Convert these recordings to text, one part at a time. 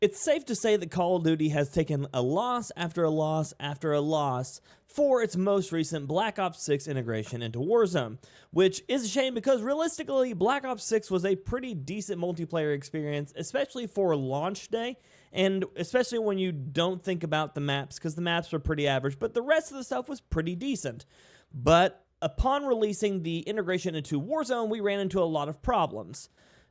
It's safe to say that Call of Duty has taken a loss after a loss after a loss for its most recent Black Ops 6 integration into Warzone, which is a shame because realistically, Black Ops 6 was a pretty decent multiplayer experience, especially for launch day, and especially when you don't think about the maps, because the maps were pretty average, but the rest of the stuff was pretty decent. But upon releasing the integration into Warzone, we ran into a lot of problems.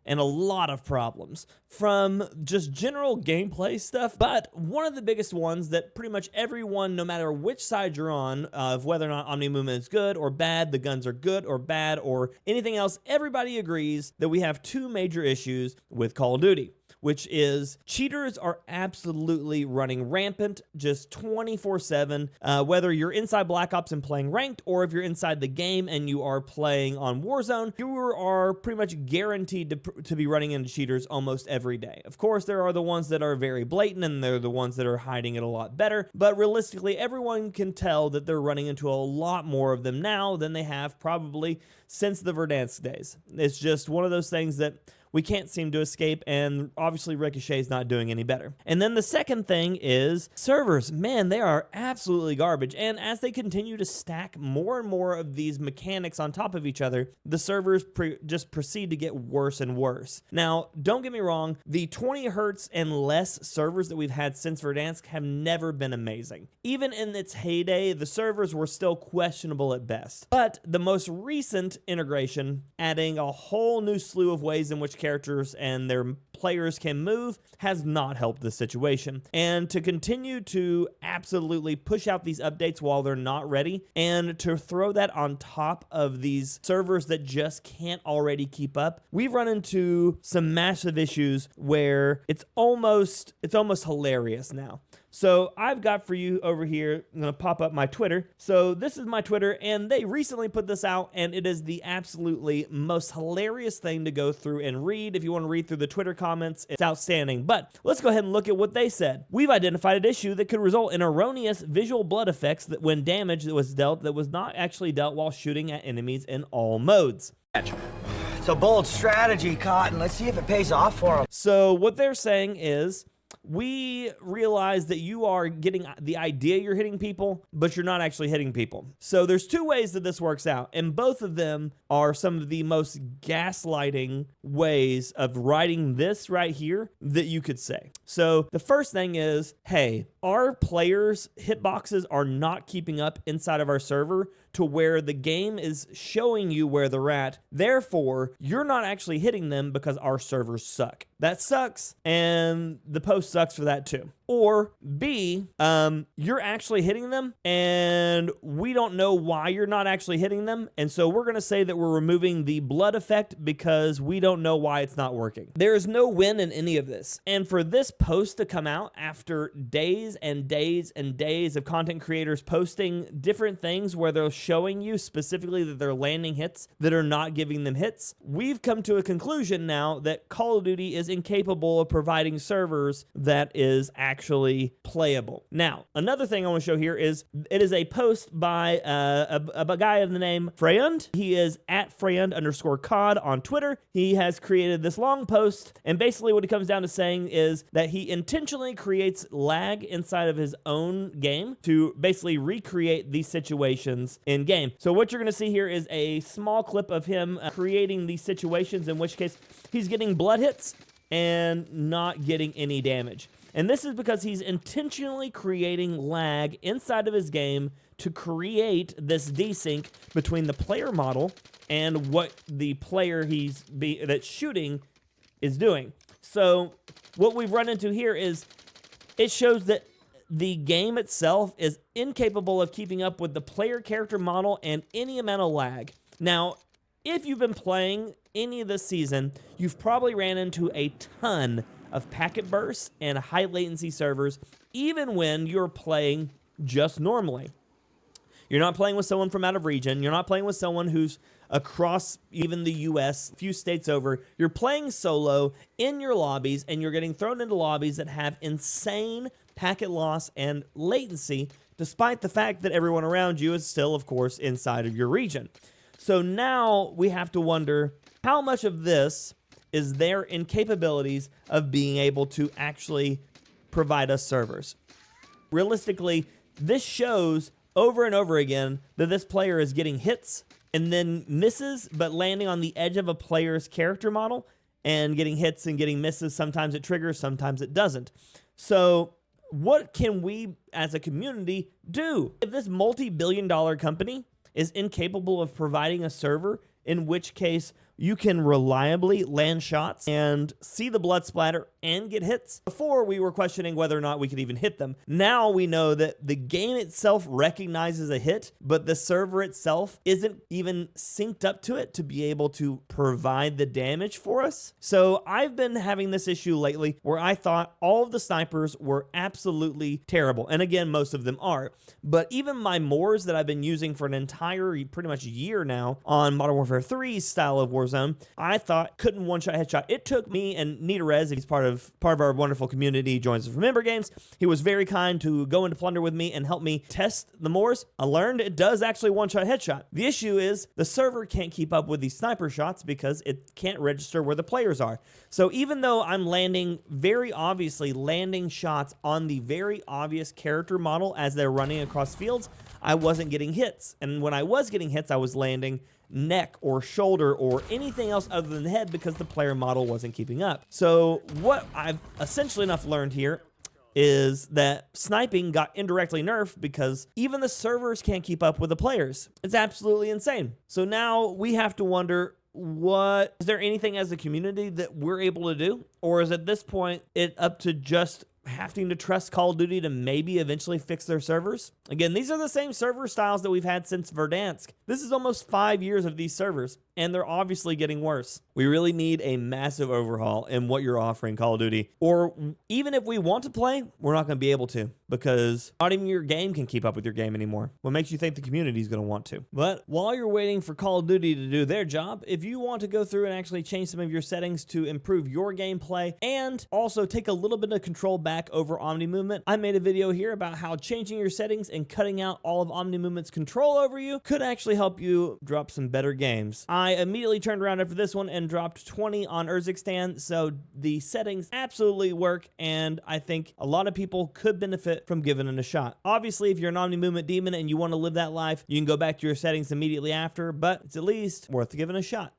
And a lot of problems from just general gameplay stuff. But one of the biggest ones that pretty much everyone, no matter which side you're on, of whether or not Omni Movement is good or bad, the guns are good or bad, or anything else, everybody agrees that we have two major issues with Call of Duty, which is cheaters are absolutely running rampant, just 24/7, whether you're inside Black Ops and playing ranked, or if you're inside the game and you are playing on Warzone, you are pretty much guaranteed to be running into cheaters almost every day. Of course, there are the ones that are very blatant, and they're the ones that are hiding it a lot better, but realistically, everyone can tell that they're running into a lot more of them now than they have probably since the Verdansk days. It's just one of those things that we can't seem to escape, and obviously Ricochet's not doing any better. And then the second thing is servers. Man, they are absolutely garbage, and as they continue to stack more and more of these mechanics on top of each other, the servers just proceed to get worse and worse. Now, don't get me wrong, the 20 hertz and less servers that we've had since Verdansk have never been amazing. Even in its heyday, the servers were still questionable at best. But the most recent integration, adding a whole new slew of ways in which characters and their players can move, has not helped the situation. And to continue to absolutely push out these updates while they're not ready, and to throw that on top of these servers that just can't already keep up, we've run into some massive issues where it's almost hilarious now. So I've got for you over here, I'm going to pop up my Twitter. So this is my Twitter, and they recently put this out, and it is the absolutely most hilarious thing to go through and read. If you want to read through the Twitter comments, it's outstanding. But let's go ahead and look at what they said. We've identified an issue that could result in erroneous visual blood effects that when damage that was dealt that was not actually dealt while shooting at enemies in all modes. It's a bold strategy, Cotton. Let's see if it pays off for them. So what they're saying is, we realize that you are getting the idea you're hitting people, but you're not actually hitting people. So there's two ways that this works out, and both of them are some of the most gaslighting ways of writing this right here that you could say. So the first thing is, hey, our players' hitboxes are not keeping up inside of our server to where the game is showing you where they're at. Therefore, you're not actually hitting them because our servers suck. That sucks, and the post sucks for that too. Or B, you're actually hitting them, and we don't know why you're not actually hitting them, and so we're going to say that we're removing the blood effect because we don't know why it's not working. There is no win in any of this, and for this post to come out after days and days and days of content creators posting different things where they're showing you specifically that they're landing hits that are not giving them hits, we've come to a conclusion now that Call of Duty is incapable of providing servers that is actually playable. Now, another thing I want to show here is it is a post by a guy of the name Freyund. He is at Freyund_COD on Twitter. He has created this long post, and basically what it comes down to saying is that he intentionally creates lag inside of his own game to basically recreate these situations in game. So what you're going to see here is a small clip of him creating these situations, in which case he's getting blood hits and not getting any damage. And this is because he's intentionally creating lag inside of his game to create this desync between the player model and what the player that's shooting is doing. So what we've run into here is it shows that the game itself is incapable of keeping up with the player character model and any amount of lag. Now, if you've been playing any of this season, you've probably ran into a ton of packet bursts and high latency servers, even when you're playing just normally. You're not playing with someone from out of region. You're not playing with someone who's across even the US, a few states over. You're playing solo in your lobbies, and you're getting thrown into lobbies that have insane packet loss and latency, despite the fact that everyone around you is still, of course, inside of your region. So now we have to wonder how much of this is their incapabilities of being able to actually provide us servers. Realistically, this shows over and over again that this player is getting hits and then misses, but landing on the edge of a player's character model and getting hits and getting misses. Sometimes it triggers, sometimes it doesn't. So what can we as a community do? If this multi-billion-dollar company is incapable of providing a server, in which case you can reliably land shots and see the blood splatter and get hits. Before, we were questioning whether or not we could even hit them. Now we know that the game itself recognizes a hit, but the server itself isn't even synced up to it to be able to provide the damage for us. So I've been having this issue lately where I thought all of the snipers were absolutely terrible. And again, most of them are. But even my Moors that I've been using for an entire pretty much year now on Modern Warfare 3 style of Warzone, I thought couldn't one-shot headshot. It took me and Nitarez, he's part of our wonderful community, joins us from Member Games. He was very kind to go into Plunder with me and help me test the Moors. I learned it does actually one-shot headshot. The issue is the server can't keep up with these sniper shots because it can't register where the players are. So even though I'm landing, very obviously landing shots on the very obvious character model as they're running across fields, I wasn't getting hits. And when I was getting hits, I was landing neck or shoulder or anything else other than the head because the player model wasn't keeping up. So what I've essentially enough learned here is that sniping got indirectly nerfed because even the servers can't keep up with the players. It's absolutely insane. So now we have to wonder, is there anything as a community that we're able to do? Or is at this point it up to just having to trust Call of Duty to maybe eventually fix their servers? Again, these are the same server styles that we've had since Verdansk. This is almost 5 years of these servers, and they're obviously getting worse. We really need a massive overhaul in what you're offering, Call of Duty. Or even if we want to play, we're not going to be able to because not even your game can keep up with your game anymore. What makes you think the community is going to want to? But while you're waiting for Call of Duty to do their job, if you want to go through and actually change some of your settings to improve your gameplay and also take a little bit of control back over Omni Movement, I made a video here about how changing your settings and cutting out all of Omni Movement's control over you could actually help you drop some better games. I immediately turned around after this one and dropped 20 on Urzikstan, so the settings absolutely work, and I think a lot of people could benefit from giving it a shot. Obviously, if you're an Omni Movement demon and you want to live that life, you can go back to your settings immediately after, but it's at least worth giving a shot.